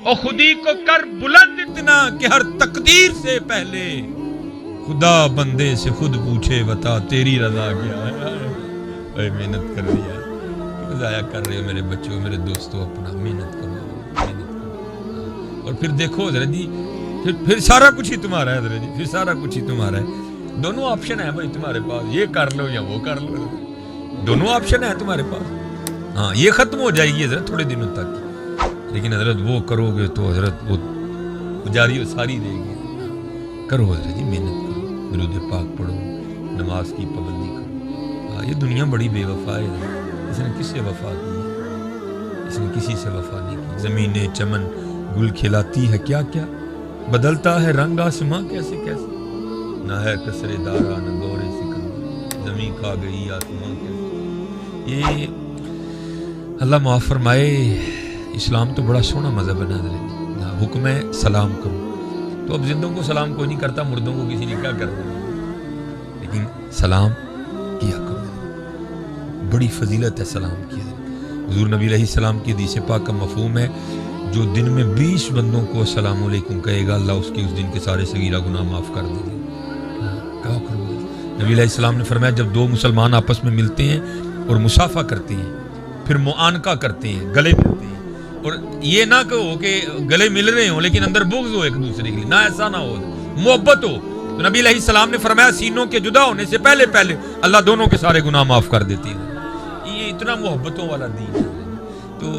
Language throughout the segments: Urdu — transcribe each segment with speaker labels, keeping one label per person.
Speaker 1: اور خودی کو کر بلند اتنا کہ ہر تقدیر سے پہلے خدا بندے سے خود پوچھے بتا تیری رضا کیا ہے. اے محنت کر رہی ہے، کیوں ضائع کر رہے ہو میرے بچوں، میرے دوستوں، اپنا محنت کرو، محنت کرو. اور پھر دیکھو حضرت جی، پھر سارا کچھ ہی تمہارا ہے حضرت جی، پھر سارا کچھ ہی تمہارا ہے. دونوں آپشن ہیں بھائی تمہارے پاس، یہ کر لو یا وہ کر لو، دونوں آپشن ہیں تمہارے پاس. ہاں یہ ختم ہو جائے گی حضرت تھوڑے دنوں تک، لیکن حضرت وہ کرو گے تو حضرت وہ جاری و ساری رہے گی. کرو حضرت جی، محنت کرو، درود پاک پڑھو، نماز کی پابندی کرو. یہ دنیا بڑی بے وفا ہے حضرت، اس نے کس سے وفا کی ہے؟ اس نے کسی سے وفا نہیں کی. زمینیں چمن گل کھلاتی ہے کیا کیا، بدلتا ہے رنگ آسماں کیسے کیسے. نہ ہے کسرے دارا نہ دورے سکندر، زمین کھا گئی آسماں کیسے. یہ اللہ معاف فرمائے، اسلام تو بڑا سونا مذہب ہے نا حضرت. حکم ہے سلام کرو، تو اب زندوں کو سلام کوئی نہیں کرتا، مردوں کو کسی نے کیا کرنا، لیکن سلام کیا کرو. بڑی فضیلت ہے سلام کی. حضور نبی علیہ السلام کی حدیث پاک کا مفہوم ہے، جو دن میں 20 بندوں کو السلام علیکم کہے گا، اللہ اس کے اس دن کے سارے صغیرہ گناہ معاف کر دے گا. کہا کرو. نبی علیہ السلام نے فرمایا جب دو مسلمان آپس میں ملتے ہیں اور مصافحہ کرتے ہیں، پھر معانقہ کرتے ہیں، گلے ملتے ہیں، اور یہ نہ کہو کہ گلے مل رہے ہوں لیکن اندر بغض ہو ایک دوسرے کے لیے، نہ ایسا نہ ہو، محبت ہو. تو نبی علیہ السلام نے فرمایا سینوں کے جدا ہونے سے پہلے پہلے اللہ دونوں کے سارے گناہ معاف کر دیتی ہے. یہ اتنا محبتوں والا دین ہے. تو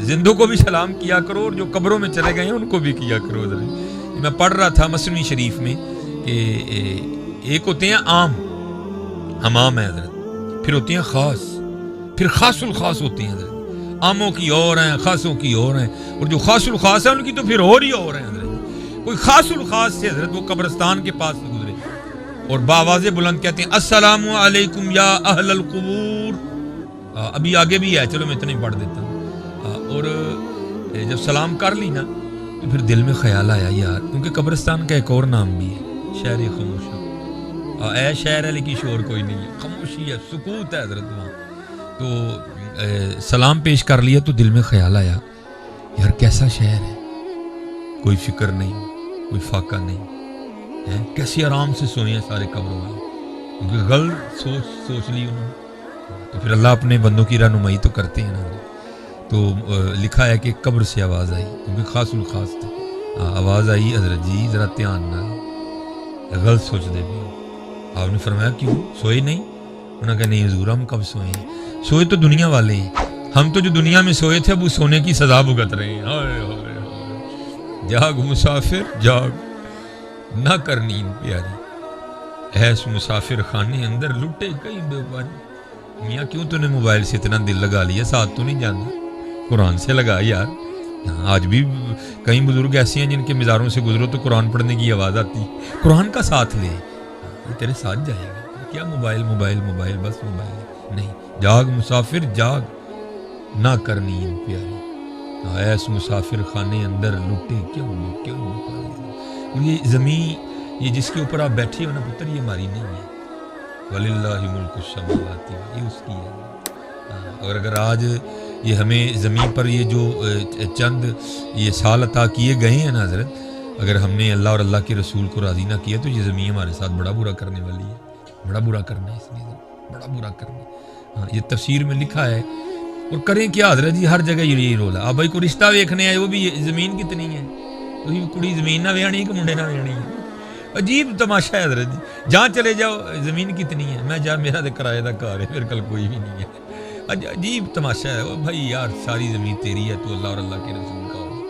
Speaker 1: زندوں کو بھی سلام کیا کرو، اور جو قبروں میں چلے گئے ہیں ان کو بھی کیا کرو. میں پڑھ رہا تھا مثنوی شریف میں کہ ایک ہوتے ہیں عام، ہم عام ہیں حضرت، پھر ہوتے ہیں خاص، پھر خاص الخاص ہوتے ہیں حضرت. عاموں کی اور ہیں، خاصوں کی اور ہیں، اور جو خاص الخاص ہیں ان کی تو پھر اور ہی اور ہیں حضرت. کوئی خاص الخاص سے حضرت وہ قبرستان کے پاس سے گزرے اور باواز بلند کہتے ہیں السلام علیکم یا اہل القبور. ابھی آگے بھی ہے، چلو میں اتنا ہی پڑھ دیتا ہوں. اور جب سلام کر لی نا تو پھر دل میں خیال آیا یار، کیونکہ قبرستان کا ایک اور نام بھی ہے، شہر خاموشی. اے شہر ہے لیکن شور کوئی نہیں ہے، خاموشی ہے، سکوت ہے حضرت وہاں. تو سلام پیش کر لیا تو دل میں خیال آیا یار کیسا شہر ہے، کوئی فکر نہیں، کوئی فاقہ نہیں ہے، کیسے آرام سے سوئے ہیں سارے قبروں والے، کیونکہ غلط سوچ لی انہوں نے. تو پھر اللہ اپنے بندوں کی رہنمائی تو کرتے ہیں نا. تو لکھا ہے کہ قبر سے آواز آئی، کیونکہ خاص الخاص تھے. آواز آئی حضرت جی ذرا دھیان نہ، غلط سوچ دے بھی. آپ نے فرمایا کیوں سوئے نہیں؟ انہوں نے کہا نہیں حضور ہم کب سوئے ہیں، سوئے تو دنیا والے ہیں، ہم تو جو دنیا میں سوئے تھے اب وہ سونے کی سزا بھگت رہے ہیں. ہائے ہائے جاگ مسافر جاگ، نہ کر نیند پیاری، ایس مسافر خانے اندر لٹے کئی بے پاری. میاں کیوں تو نے موبائل سے اتنا دل لگا لیا، ساتھ تو نہیں جانا، قرآن سے لگا یار. آج بھی کئی بزرگ ایسے ہیں جن کے مزاروں سے گزرو تو قرآن پڑھنے کی آواز آتی، قرآن کا ساتھ لے، یہ تیرے ساتھ جائے گا. کیا موبائل موبائل موبائل بس موبائل نہیں. جاگ مسافر جاگ، نہ کر نیند پیاری، ایس مسافر خانے اندر لٹے کیوں. یہ زمین یہ جس کے اوپر آپ بیٹھے ہو نا پتر، یہ ہماری نہیں ہے. وَلِلَّهِ مُلْكُ السَّمَاوَاتِ، یہ اس کی ہے. اور اگر آج یہ ہمیں زمین پر یہ جو چند یہ سال عطا کیے گئے ہیں نا حضرت، اگر ہم نے اللہ اور اللہ کے رسول کو راضی نہ کیا تو یہ زمین ہمارے ساتھ بڑا برا کرنے والی ہے، بڑا برا کرنا ہے، اس لیے بڑا برا کرنا. ہاں یہ تفسیر میں لکھا ہے. اور کریں کیا حضرت جی، ہر جگہ یہی رول ہے. آپ بھائی کو رشتہ ویکھنے آئے، وہ بھی زمین کتنی ہے، تو کڑی زمین نہ ویانی کہ منڈے نہ ویانی ہے. عجیب تماشا ہے حضرت جی، جہاں چلے جاؤ زمین کتنی ہے، میں جا میرا تو کرایہ کا گھر ہے، پھر کل کوئی بھی نہیں ہے. عجیب تماشا ہے. وہ بھائی یار ساری زمین تیری ہے، تو اللہ اور اللہ کے رسول کا ہو،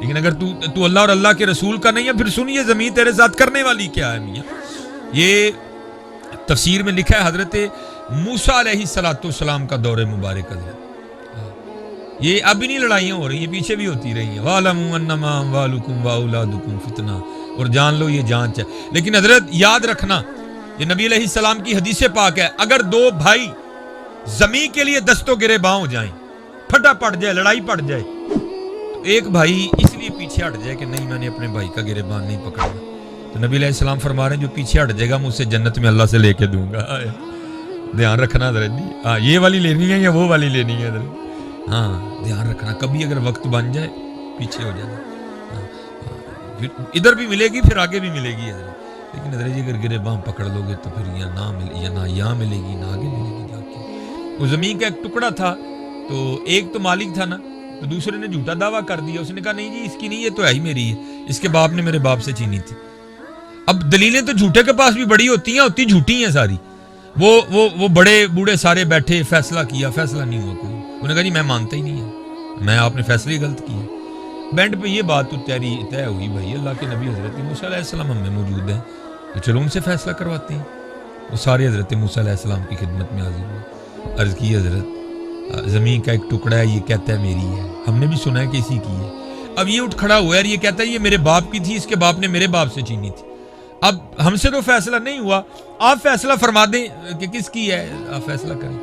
Speaker 1: لیکن اگر تو اللہ اور اللہ کے رسول کا نہیں ہے، پھر سنیے زمین تیرے ساتھ کرنے والی کیا ہے میاں. یہ تفسیر میں لکھا ہے حضرت موسیٰ علیہ السلام کا دور مبارک حضرت. یہ اب نہیں لڑائیاں ہو رہی ہیں، پیچھے بھی ہوتی رہی ہیں. وَعْلَمُوا أَنَّمَا أَمْوَالُكُمْ وَأَوْلَادُكُمْ فِتْنَةٌ، اور جان لو یہ جانچ ہے. لیکن حضرت یاد رکھنا، یہ نبی علیہ السلام کی حدیث پاک ہے، اگر دو بھائی زمین کے لیے دستوں گرے باں ہو جائیں، پھٹا پڑ جائے، لڑائی پڑ جائے، تو ایک بھائی اس لیے پیچھے ہٹ جائے کہ نہیں میں نے اپنے بھائی کا گرے باں نہیں پکڑنا، تو نبی علیہ السلام فرما رہے ہیں جو پیچھے ہٹ جائے گا میں اسے جنت میں اللہ سے لے کے دوں گا. دھیان رکھنا حضرت جی. یہ والی لینی ہے یا وہ والی لینی ہے حضرت؟ ہاں دھیان رکھنا. کبھی اگر وقت بن جائے پیچھے ہو جانا. پھر ادھر بھی ملے گی پھر آگے بھی ملے گی حضرت. لیکن حضرت جی اگر گریباں پکڑ لو گے تو پھر یا نہ یہاں ملے گی نہ آگے ملے گی جا کے. وہ زمین کا ایک ٹکڑا تھا تو ایک تو مالک تھا نا, تو دوسرے نے جھوٹا دعویٰ کر دیا. اس نے کہا نہیں جی اس کی نہیں, یہ تو ہے ہی میری ہے, اس کے باپ نے میرے باپ سے چھینی تھی. اب دلیلیں تو جھوٹے کے پاس بھی بڑی ہوتی ہیں, ہوتی جھوٹی ہیں ساری. وہ بڑے بوڑھے سارے بیٹھے, فیصلہ کیا, فیصلہ نہیں ہوا کوئی. انہوں نے کہا جی میں مانتا ہی نہیں ہے, میں آپ نے فیصلے غلط کیے. بینڈ پہ یہ بات تو طے ہوئی بھائی اللہ کے نبی حضرت موسیٰ علیہ السلام ہم میں موجود ہیں تو چلو ان سے فیصلہ کرواتے ہیں. وہ سارے حضرت موسیٰ علیہ السلام کی خدمت میں حاضر ہوئے. عرض کی حضرت زمین کا ایک ٹکڑا ہے, یہ کہتا ہے میری ہے, ہم نے بھی سنا ہے کہ اسی کی ہے. اب یہ اٹھ کھڑا ہوا ہے اور یہ کہتا ہے یہ میرے باپ کی تھی, اس کے باپ نے میرے باپ سے چھینی تھی. اب ہم سے تو فیصلہ نہیں ہوا, آپ فیصلہ فرما دیں کہ کس کی ہے, آپ فیصلہ کریں.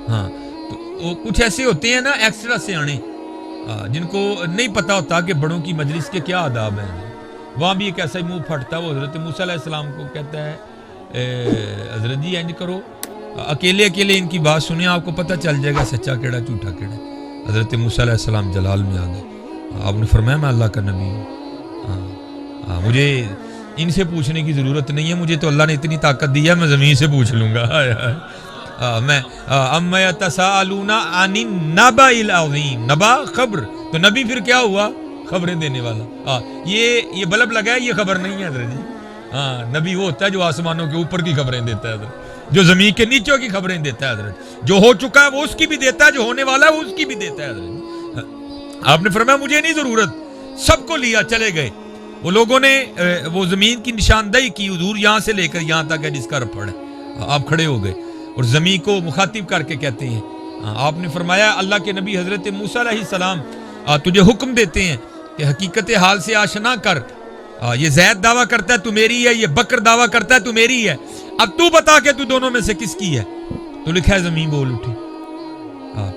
Speaker 1: ہاں تو کچھ ایسے ہوتے ہیں نا ایکسٹرا سے آنے, جن کو نہیں پتا ہوتا کہ بڑوں کی مجلس کے کیا آداب ہیں. وہاں بھی ایک ایسا ہی منہ پھٹتا ہے, وہ حضرت موسیٰ علیہ السلام کو کہتا ہے حضرت جی اینج کرو, اکیلے ان کی بات سنیں, آپ کو پتہ چل جائے گا سچا کیڑا جھوٹا کیڑا. حضرت موسیٰ علیہ السلام جلال میں آ گئے. آپ نے فرمایا میں اللہ کا نبی ہوں, مجھے ان سے پوچھنے کی ضرورت نہیں ہے, مجھے تو اللہ نے اتنی طاقت دی ہے میں زمین سے پوچھ لوں گا. میں اما یتساءلون عن النبأ العظیم, نبا خبر, تو نبی پھر کیا ہوا, خبریں دینے والا. یہ بلب لگا ہے, یہ خبر نہیں ہے حضرت جی. نبی وہ ہوتا ہے جو آسمانوں کے اوپر کی خبریں دیتا ہے حضرت, جو زمین کے نیچوں کی خبریں دیتا ہے حضرت. جو ہو چکا ہے وہ اس کی بھی دیتا ہے, جو ہونے والا ہے وہ اس کی بھی دیتا ہے حضرت. آپ نے فرمایا مجھے نہیں ضرورت, سب کو لیا چلے گئے. وہ لوگوں نے وہ زمین کی نشاندہی کی, حضور یہاں سے لے کر یہاں تک ہے جس کا رپڑ ہے. آپ کھڑے ہو گئے اور زمین کو مخاطب کر کے کہتے ہیں, آپ نے فرمایا اللہ کے نبی حضرت موسیٰ علیہ السلام تجھے حکم دیتے ہیں کہ حقیقت حال سے آشنا کر. یہ زید دعویٰ کرتا ہے تو میری ہے, یہ بکر دعویٰ کرتا ہے تو میری ہے, اب تو بتا کہ تو دونوں میں سے کس کی ہے. تو لکھا ہے زمین بول اٹھی.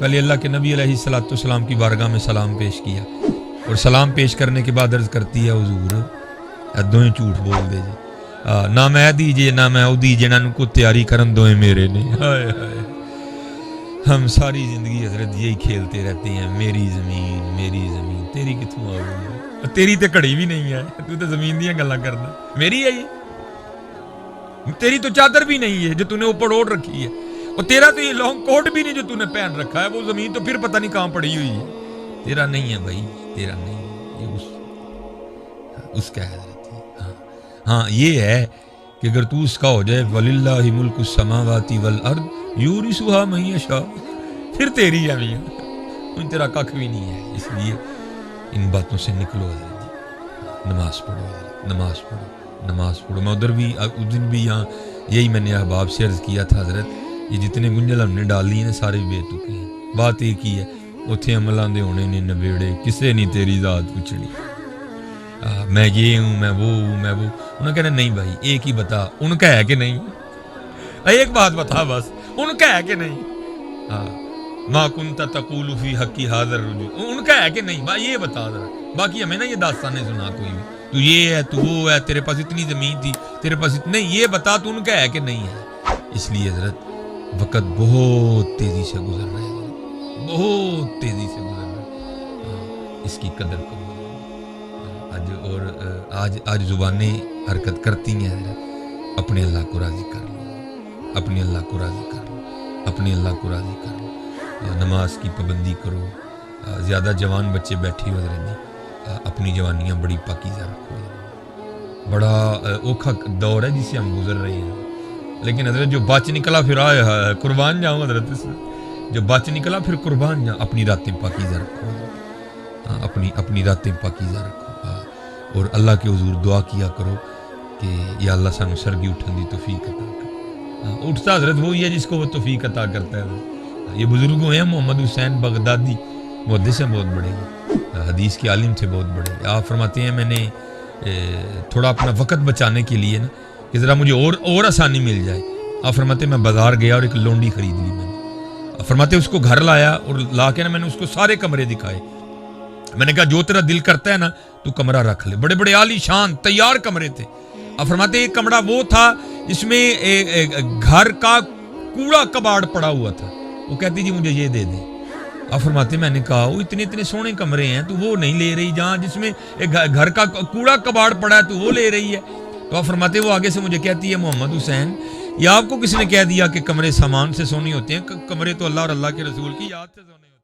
Speaker 1: پہلے اللہ کے نبی علیہ السلام کی بارگاہ میں سلام پیش کیا, اور سلام پیش کرنے کے بعد عرض کرتی ہے حضور دوئیں جھوٹ بول دے جی, نہ میں دیجئے نہ میں او دیجئے, نہ کو تیاری کرن دوئیں میرے نے. ہم ساری زندگی حضرت یہی کھیلتے رہتے ہیں, میری زمین تیری کتوں آ گئی ہے, تیری تے کڑی بھی نہیں ہے, تو تے زمین دیاں گلاں کردا, میری ہے یہ, تیری تو چادر بھی نہیں ہے جو تو نے اوپر اوڑھ رکھی ہے, اور تیرا تو یہ لانگ کوٹ بھی نہیں جو تو نے پہن رکھا ہے, وہ زمین تو پھر پتہ نہیں کہاں پڑی ہوئی ہے. تیرا نہیں ہے بھائی, تیرا نہیں ہے, یہ اس کا ہے حضرت. ہاں یہ ہے کہ اگر تو اس کا ہو جائے وَلِلَّهِ مُلْكُ السَّمَاوَاتِ وَالْأَرْضِ يُورِثُهَا مَن يَشَاءُ, پھر تیری ہے میاں, ان تیرا ککھ بھی نہیں ہے. اس لیے ان باتوں سے نکلو حضرت جی, نماز پڑھو حضرت, نماز پڑھو. میں ادھر بھی اس دن بھی یہاں یہی میں نے احباب سے عرض کیا تھا حضرت, یہ جتنے گنجل ہم نے ڈال لی ہیں سارے بے تکے ہیں. بات ایک ہی ہے, اتھے عملاں دے ہونے نے نبیڑے, کسے نہیں تیری ذات پوچھنی. میں یہ ہوں, میں وہ ہوں, میں وہ. انہوں نے کہنا نہیں بھائی ایک ہی بتا, ان کا ہے کہ نہیں, ایک بات بتا بس, ان کا ہے کہ نہیں. ما کنت تقول فی حقی ھذا الرجل, ان کا ہے کہ نہیں بھائی یہ بتا ذرا. باقی ہمیں نا یہ داستانیں سنا کوئی بھی, تو یہ ہے تو وہ ہے, تیرے پاس اتنی زمین تھی, تیرے پاس نہیں, یہ بتا تو ان کا ہے کہ نہیں ہے. اس لیے حضرت وقت بہت تیزی سے گزر رہا ہے, بہت تیزی سے گزر رہا ہے. اس کی قدر کرو. اور آج زبانیں حرکت کرتی ہیں حضرت, اپنے اللہ کو راضی کر لو, اپنے اللہ کو راضی کر لو, اپنے اللہ کو راضی کر لو. نماز کی پابندی کرو. زیادہ جوان بچے بیٹھے ہو حضرت جی, اپنی جوانیاں بڑی پاکیزہ رکھو. بڑا اوکھا دور ہے جس سے ہم گزر رہے ہیں, لیکن حضرت جو بچ نکلا پھر آئے قربان جاؤں حضرت, جو بچ نکلا پھر قربان جاؤں. اپنی راتیں پاکیزہ رکھو, اپنی راتیں پاکیزہ رکھو. اور اللہ کے حضور دعا کیا کرو کہ یا اللہ سانو سرگی اٹھن دی توفیق عطا کر. اٹھتا حضرت وہی ہے جس کو وہ توفیق عطا کرتا ہے. یہ بزرگ ہیں, محمد حسین بغدادی محدث ہیں بہت بڑے, حدیث کے عالم تھے بہت بڑے. آپ فرماتے ہیں میں نے تھوڑا اپنا وقت بچانے کے لیے نا کہ ذرا مجھے اور آسانی مل جائے, آپ فرماتے ہیں میں بازار گیا اور ایک لونڈی خرید لی میں نے. آپ فرماتے ہیں اس کو گھر لایا اور لا کے نا میں نے اس کو سارے کمرے دکھائے. میں نے کہا جو تیرا دل کرتا ہے نا تو کمرہ رکھ لے. بڑے بڑے عالی شان تیار کمرے تھے. اب فرماتے ایک کمرہ وہ تھا جس میں گھر کا کوڑا کباڑ پڑا ہوا تھا. وہ کہتی جی مجھے یہ دے دیں. آپ فرماتے میں نے کہا وہ اتنے اتنے سونے کمرے ہیں تو وہ نہیں لے رہی، جہاں جس میں ایک گھر کا کوڑا کباڑ پڑا ہے تو وہ لے رہی ہے. تو آپ فرماتے وہ آگے سے مجھے کہتی ہے محمد حسین یا آپ کو کسی نے کہہ دیا کہ کمرے سامان سے سونے ہوتے ہیں؟ کمرے تو اللہ اور اللہ کے رسول کی یاد سے سونے ہوتے ہیں.